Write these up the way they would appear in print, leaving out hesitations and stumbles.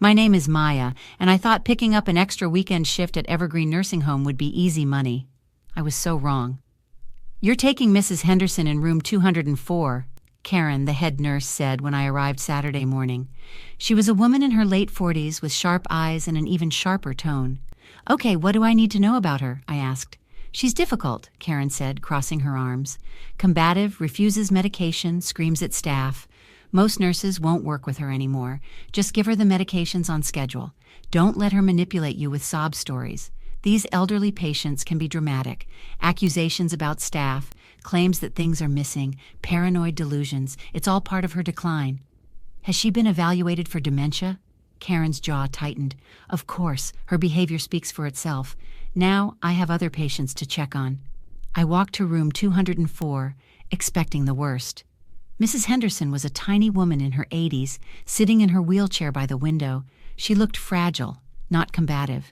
My name is Maya, and I thought picking up an extra weekend shift at Evergreen Nursing Home would be easy money. I was so wrong. You're taking Mrs. Henderson in room 204, Karen, the head nurse, said when I arrived Saturday morning. She was a woman in her late 40s with sharp eyes and an even sharper tone. Okay, what do I need to know about her? I asked. She's difficult, Karen said, crossing her arms. Combative, refuses medication, screams at staff. Most nurses won't work with her anymore. Just give her the medications on schedule. Don't let her manipulate you with sob stories. These elderly patients can be dramatic. Accusations about staff, claims that things are missing, paranoid delusions. It's all part of her decline. Has she been evaluated for dementia? Karen's jaw tightened. Of course, her behavior speaks for itself. Now I have other patients to check on. I walked to room 204, expecting the worst. Mrs. Henderson was a tiny woman in her 80s, sitting in her wheelchair by the window. She looked fragile, not combative.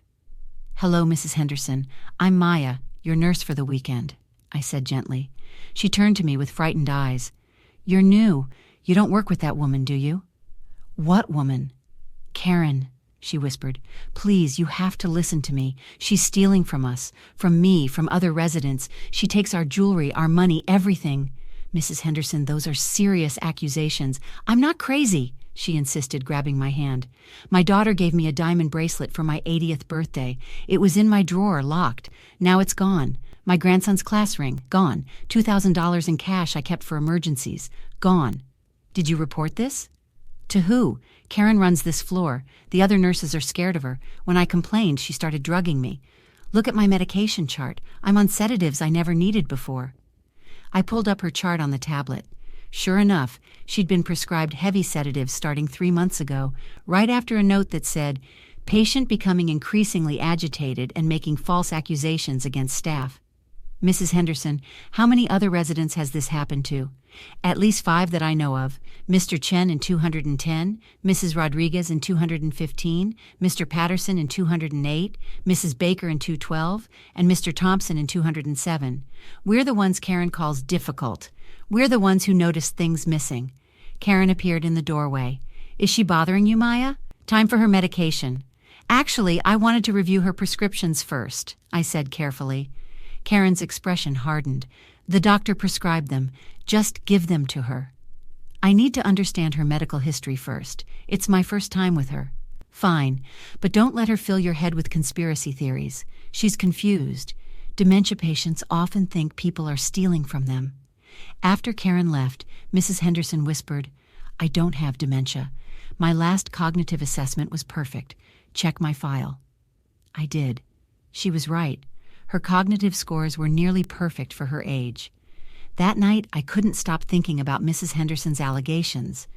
Hello, Mrs. Henderson. I'm Maya, your nurse for the weekend, I said gently. She turned to me with frightened eyes. You're new. You don't work with that woman, do you? What woman? Karen, she whispered. Please, you have to listen to me. She's stealing from us, from me, from other residents. She takes our jewelry, our money, everything. Mrs. Henderson, those are serious accusations. I'm not crazy, she insisted, grabbing my hand. My daughter gave me a diamond bracelet for my 80th birthday. It was in my drawer, locked. Now it's gone. My grandson's class ring, gone. $2,000 in cash I kept for emergencies, gone. Did you report this? To who? Karen runs this floor. The other nurses are scared of her. When I complained, she started drugging me. Look at my medication chart. I'm on sedatives I never needed before. I pulled up her chart on the tablet. Sure enough, she'd been prescribed heavy sedatives starting 3 months ago, right after a note that said, patient becoming increasingly agitated and making false accusations against staff. Mrs. Henderson, how many other residents has this happened to? At least 5 that I know of. Mr. Chen in 210, Mrs. Rodriguez in 215, Mr. Patterson in 208, Mrs. Baker in 212, and Mr. Thompson in 207. We're the ones Karen calls difficult. We're the ones who noticed things missing. Karen appeared in the doorway. Is she bothering you, Maya? Time for her medication. Actually, I wanted to review her prescriptions first, I said carefully. Karen's expression hardened. The doctor prescribed them. Just give them to her. I need to understand her medical history first. It's my first time with her. Fine, but don't let her fill your head with conspiracy theories. She's confused. Dementia patients often think people are stealing from them. After Karen left, Mrs. Henderson whispered, I don't have dementia. My last cognitive assessment was perfect. Check my file. I did. She was right. Her cognitive scores were nearly perfect for her age. That night, I couldn't stop thinking about Mrs. Henderson's allegations.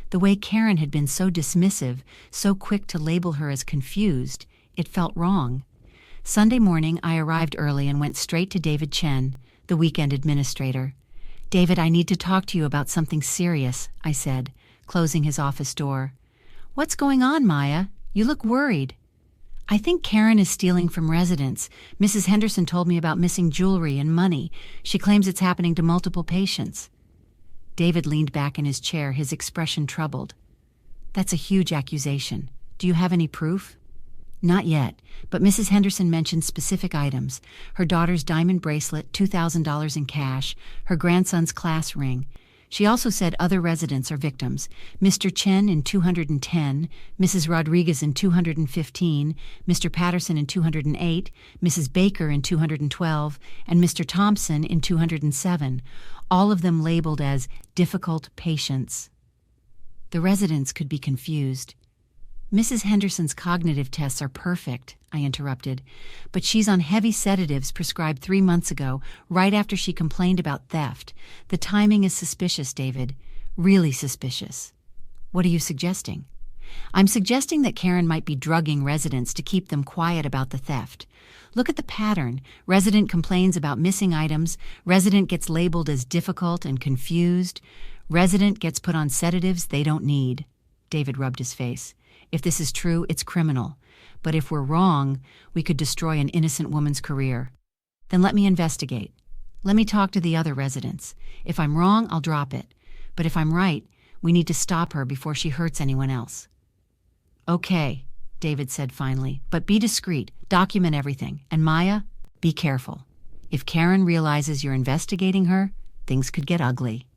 The way Karen had been so dismissive, so quick to label her as confused, it felt wrong. Sunday morning, I arrived early and went straight to David Chen, the weekend administrator. David, I need to talk to you about something serious, I said, closing his office door. What's going on, Maya? You look worried. I think Karen is stealing from residents. Mrs. Henderson told me about missing jewelry and money. She claims it's happening to multiple patients. David leaned back in his chair, his expression troubled. That's a huge accusation. Do you have any proof? Not yet, but Mrs. Henderson mentioned specific items. Her daughter's diamond bracelet, $2,000 in cash, her grandson's class ring. She also said other residents are victims. Mr. Chen in 210, Mrs. Rodriguez in 215, Mr. Patterson in 208, Mrs. Baker in 212, and Mr. Thompson in 207, all of them labeled as difficult patients. The residents could be confused. Mrs. Henderson's cognitive tests are perfect, I interrupted, but she's on heavy sedatives prescribed 3 months ago, right after she complained about theft. The timing is suspicious, David. Really suspicious. What are you suggesting? I'm suggesting that Karen might be drugging residents to keep them quiet about the theft. Look at the pattern. Resident complains about missing items. Resident gets labeled as difficult and confused. Resident gets put on sedatives they don't need. David rubbed his face. If this is true, it's criminal. But if we're wrong, we could destroy an innocent woman's career. Then let me investigate. Let me talk to the other residents. If I'm wrong, I'll drop it. But if I'm right, we need to stop her before she hurts anyone else. Okay, David said finally, but be discreet, document everything. And Maya, be careful. If Karen realizes you're investigating her, things could get ugly.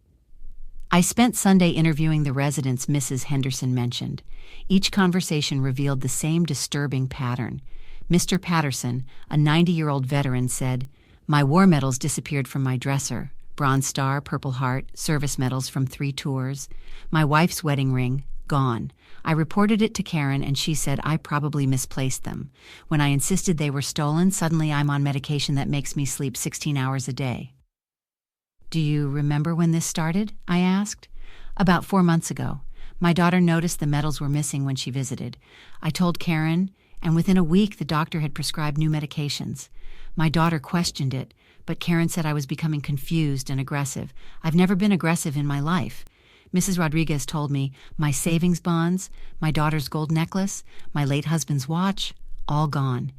I spent Sunday interviewing the residents Mrs. Henderson mentioned. Each conversation revealed the same disturbing pattern. Mr. Patterson, a 90-year-old veteran, said, "My war medals disappeared from my dresser. Bronze Star, Purple Heart, service medals from 3 tours. My wife's wedding ring, gone. I reported it to Karen and she said I probably misplaced them. When I insisted they were stolen, suddenly I'm on medication that makes me sleep 16 hours a day." "Do you remember when this started?" I asked. "About 4 months ago. My daughter noticed the medals were missing when she visited. I told Karen, and within a week the doctor had prescribed new medications. My daughter questioned it, but Karen said I was becoming confused and aggressive. I've never been aggressive in my life. Mrs. Rodriguez told me my savings bonds, my daughter's gold necklace, my late husband's watch, all gone.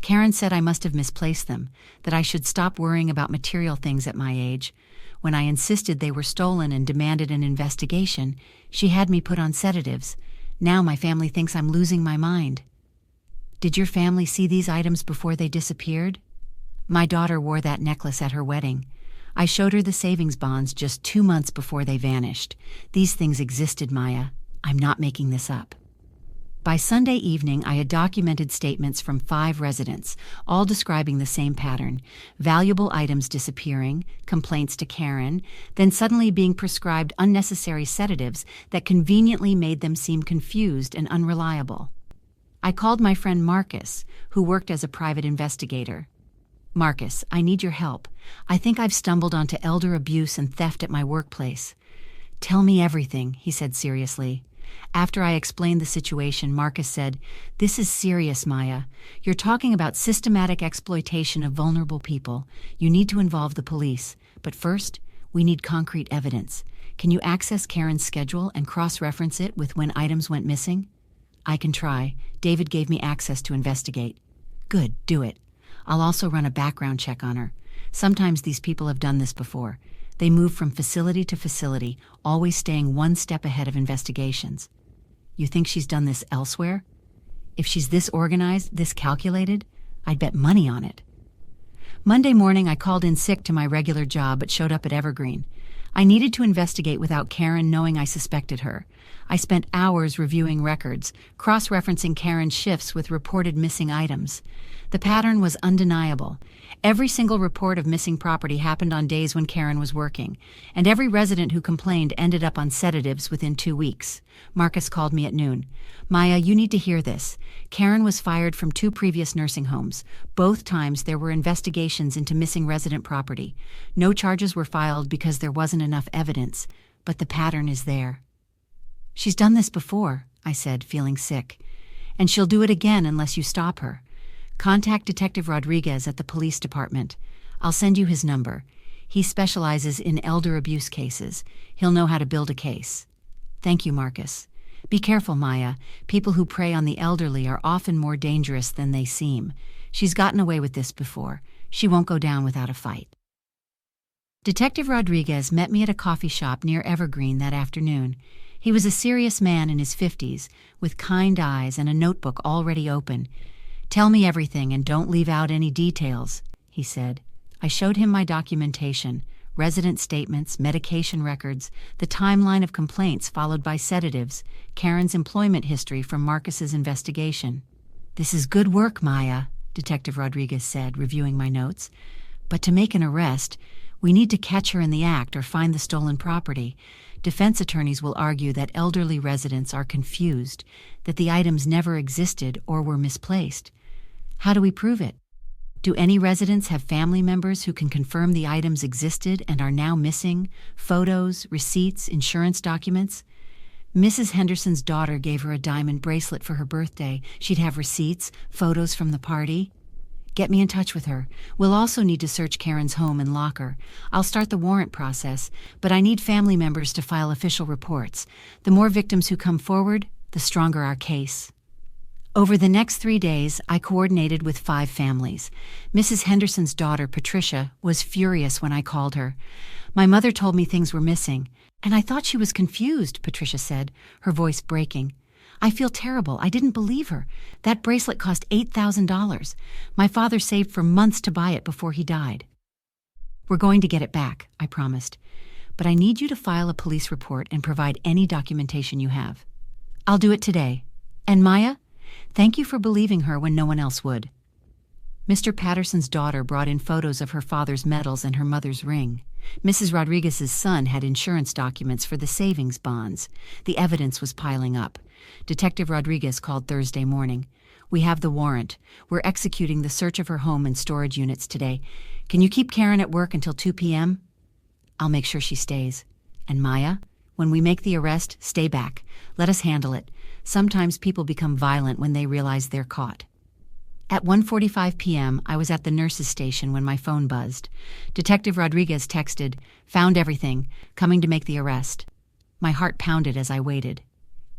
Karen said I must have misplaced them, that I should stop worrying about material things at my age. When I insisted they were stolen and demanded an investigation, she had me put on sedatives. Now my family thinks I'm losing my mind." "Did your family see these items before they disappeared?" "My daughter wore that necklace at her wedding. I showed her the savings bonds just 2 months before they vanished. These things existed, Maya. I'm not making this up." By Sunday evening, I had documented statements from 5 residents, all describing the same pattern: valuable items disappearing, complaints to Karen, then suddenly being prescribed unnecessary sedatives that conveniently made them seem confused and unreliable. I called my friend Marcus, who worked as a private investigator. "Marcus, I need your help. I think I've stumbled onto elder abuse and theft at my workplace." "Tell me everything," he said seriously. After I explained the situation, Marcus said, "This is serious, Maya. You're talking about systematic exploitation of vulnerable people. You need to involve the police. But first, we need concrete evidence. Can you access Karen's schedule and cross-reference it with when items went missing?" "I can try. David gave me access to investigate." "Good, do it. I'll also run a background check on her. Sometimes these people have done this before. They move from facility to facility, always staying one step ahead of investigations." "You think she's done this elsewhere?" "If she's this organized, this calculated, I'd bet money on it." Monday morning, I called in sick to my regular job but showed up at Evergreen. I needed to investigate without Karen knowing I suspected her. I spent hours reviewing records, cross-referencing Karen's shifts with reported missing items. The pattern was undeniable. Every single report of missing property happened on days when Karen was working, and every resident who complained ended up on sedatives within 2 weeks. Marcus called me at noon. "Maya, you need to hear this. Karen was fired from 2 previous nursing homes. Both times there were investigations into missing resident property. No charges were filed because there wasn't enough evidence, but the pattern is there." "She's done this before," I said, feeling sick. "And she'll do it again unless you stop her. Contact Detective Rodriguez at the police department. I'll send you his number. He specializes in elder abuse cases. He'll know how to build a case." "Thank you, Marcus. Be careful, Maya. People who prey on the elderly are often more dangerous than they seem. She's gotten away with this before. She won't go down without a fight." Detective Rodriguez met me at a coffee shop near Evergreen that afternoon. He was a serious man in his 50s, with kind eyes and a notebook already open. "Tell me everything and don't leave out any details," he said. I showed him my documentation, resident statements, medication records, the timeline of complaints followed by sedatives, Karen's employment history from Marcus's investigation. "This is good work, Maya," Detective Rodriguez said, reviewing my notes. "But to make an arrest, we need to catch her in the act or find the stolen property. Defense attorneys will argue that elderly residents are confused, that the items never existed or were misplaced. How do we prove it? Do any residents have family members who can confirm the items existed and are now missing? Photos, receipts, insurance documents? Mrs. Henderson's daughter gave her a diamond bracelet for her birthday. She'd have receipts, photos from the party. Get me in touch with her. We'll also need to search Karen's home and locker. I'll start the warrant process, but I need family members to file official reports. The more victims who come forward, the stronger our case." Over the next 3 days, I coordinated with 5 families. Mrs. Henderson's daughter, Patricia, was furious when I called her. "My mother told me things were missing, and I thought she was confused," Patricia said, her voice breaking. I feel terrible. I didn't believe her. That bracelet cost $8,000. My father saved for months to buy it before he died. We're going to get it back, I promised. But I need you to file a police report and provide any documentation you have. I'll do it today. And Maya, thank you for believing her when no one else would. Mr. Patterson's daughter brought in photos of her father's medals and her mother's ring. Mrs. Rodriguez's son had insurance documents for the savings bonds. The evidence was piling up. Detective Rodriguez called Thursday morning. We have the warrant. We're executing the search of her home and storage units today. Can you keep Karen at work until 2 p.m.? I'll make sure she stays. And Maya, when we make the arrest, stay back. Let us handle it. Sometimes people become violent when they realize they're caught. At 1:45 p.m., I was at the nurse's station when my phone buzzed. Detective Rodriguez texted, "Found everything. Coming to make the arrest." My heart pounded as I waited.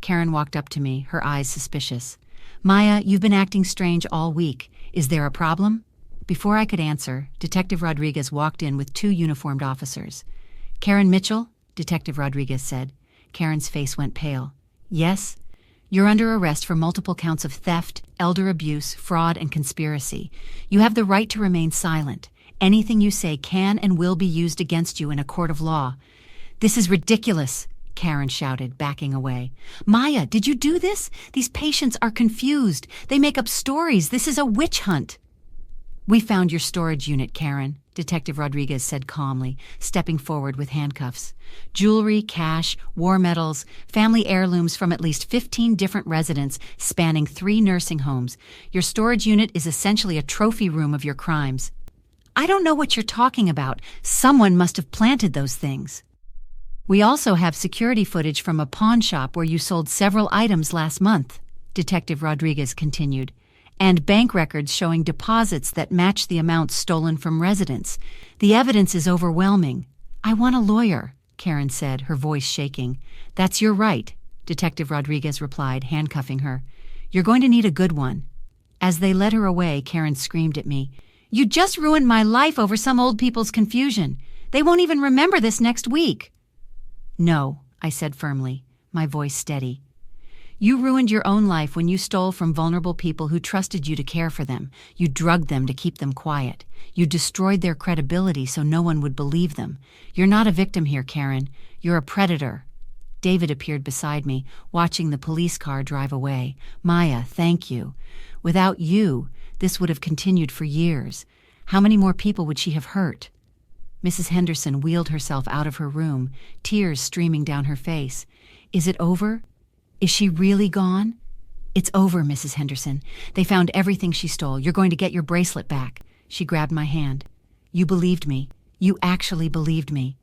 Karen walked up to me, her eyes suspicious. "Maya, you've been acting strange all week. Is there a problem?" Before I could answer, Detective Rodriguez walked in with 2 uniformed officers. "Karen Mitchell?" Detective Rodriguez said. Karen's face went pale. "Yes? You're under arrest for multiple counts of theft, elder abuse, fraud, and conspiracy. You have the right to remain silent. Anything you say can and will be used against you in a court of law." "This is ridiculous," Karen shouted, backing away. "Maya, did you do this? These patients are confused. They make up stories. This is a witch hunt." "We found your storage unit, Karen," Detective Rodriguez said calmly, stepping forward with handcuffs. "Jewelry, cash, war medals, family heirlooms from at least 15 different residents spanning 3 nursing homes. Your storage unit is essentially a trophy room of your crimes." "I don't know what you're talking about. Someone must have planted those things." "We also have security footage from a pawn shop where you sold several items last month," Detective Rodriguez continued, "and bank records showing deposits that match the amounts stolen from residents. The evidence is overwhelming." "I want a lawyer," Karen said, her voice shaking. "That's your right," Detective Rodriguez replied, handcuffing her. "You're going to need a good one." As they led her away, Karen screamed at me, "You just ruined my life over some old people's confusion. They won't even remember this next week." "No," I said firmly, my voice steady. "You ruined your own life when you stole from vulnerable people who trusted you to care for them. You drugged them to keep them quiet. You destroyed their credibility so no one would believe them. You're not a victim here, Karen. You're a predator." David appeared beside me, watching the police car drive away. "Maya, thank you. Without you, this would have continued for years. How many more people would she have hurt?" Mrs. Henderson wheeled herself out of her room, tears streaming down her face. "Is it over? Is she really gone?" "It's over, Mrs. Henderson. They found everything she stole. You're going to get your bracelet back." She grabbed my hand. "You believed me. You actually believed me."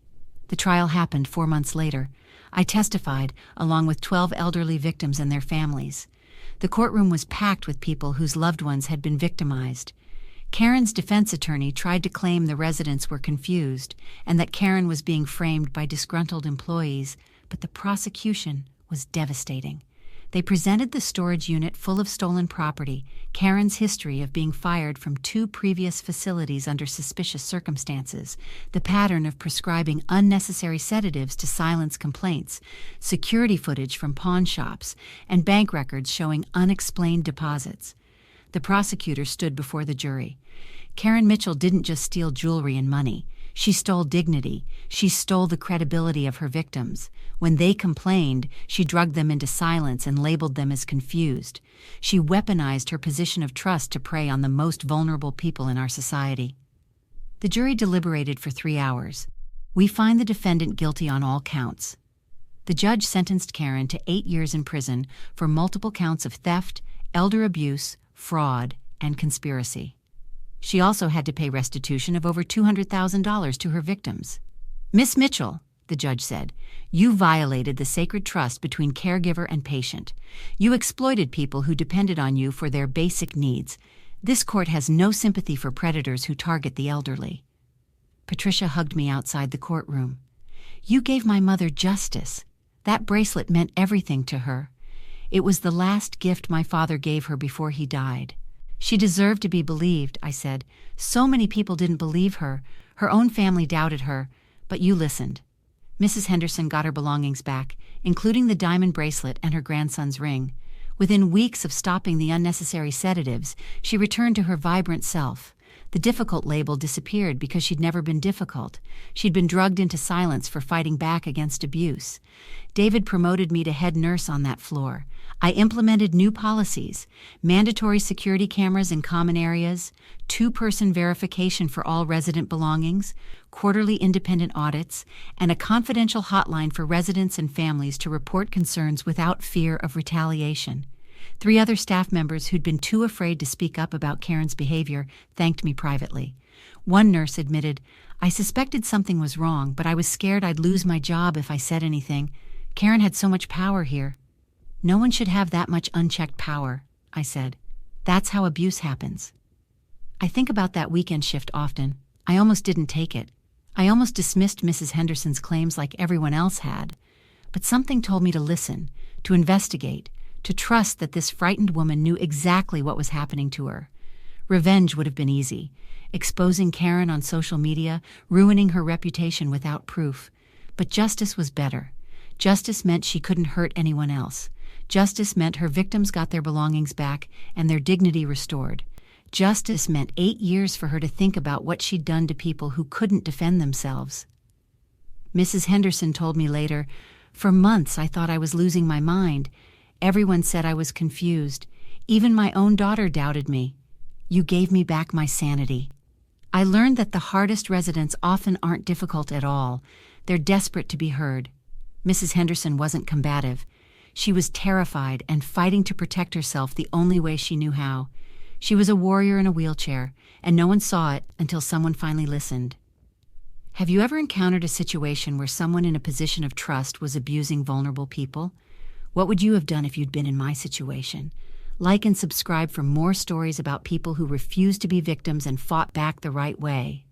The trial happened 4 months later. I testified, along with 12 elderly victims and their families. The courtroom was packed with people whose loved ones had been victimized. Karen's defense attorney tried to claim the residents were confused and that Karen was being framed by disgruntled employees, but the prosecution was devastating. They presented the storage unit full of stolen property, Karen's history of being fired from 2 previous facilities under suspicious circumstances, the pattern of prescribing unnecessary sedatives to silence complaints, security footage from pawn shops, and bank records showing unexplained deposits. The prosecutor stood before the jury. Karen Mitchell didn't just steal jewelry and money. She stole dignity. She stole the credibility of her victims. When they complained, she drugged them into silence and labeled them as confused. She weaponized her position of trust to prey on the most vulnerable people in our society. The jury deliberated for 3 hours. "We find the defendant guilty on all counts." The judge sentenced Karen to 8 years in prison for multiple counts of theft, elder abuse, fraud, and conspiracy. She also had to pay restitution of over $200,000 to her victims. "Miss Mitchell," the judge said, "you violated the sacred trust between caregiver and patient. You exploited people who depended on you for their basic needs. This court has no sympathy for predators who target the elderly." Patricia hugged me outside the courtroom. "You gave my mother justice. That bracelet meant everything to her. It was the last gift my father gave her before he died." "She deserved to be believed," I said. "So many people didn't believe her. Her own family doubted her, but you listened." Mrs. Henderson got her belongings back, including the diamond bracelet and her grandson's ring. Within weeks of stopping the unnecessary sedatives, she returned to her vibrant self. The difficult label disappeared because she'd never been difficult. She'd been drugged into silence for fighting back against abuse. David promoted me to head nurse on that floor. I implemented new policies: mandatory security cameras in common areas, two-person verification for all resident belongings, quarterly independent audits, and a confidential hotline for residents and families to report concerns without fear of retaliation. 3 other staff members who'd been too afraid to speak up about Karen's behavior thanked me privately. One nurse admitted, "I suspected something was wrong, but I was scared I'd lose my job if I said anything. Karen had so much power here." "No one should have that much unchecked power," I said. "That's how abuse happens." I think about that weekend shift often. I almost didn't take it. I almost dismissed Mrs. Henderson's claims like everyone else had. But something told me to listen, to investigate, to trust that this frightened woman knew exactly what was happening to her. Revenge would have been easy. Exposing Karen on social media, ruining her reputation without proof. But justice was better. Justice meant she couldn't hurt anyone else. Justice meant her victims got their belongings back and their dignity restored. Justice meant 8 years for her to think about what she'd done to people who couldn't defend themselves. Mrs. Henderson told me later, "For months I thought I was losing my mind. Everyone said I was confused. Even my own daughter doubted me. You gave me back my sanity." I learned that the hardest residents often aren't difficult at all. They're desperate to be heard. Mrs. Henderson wasn't combative. She was terrified and fighting to protect herself the only way she knew how. She was a warrior in a wheelchair, and no one saw it until someone finally listened. Have you ever encountered a situation where someone in a position of trust was abusing vulnerable people? What would you have done if you'd been in my situation? Like and subscribe for more stories about people who refused to be victims and fought back the right way.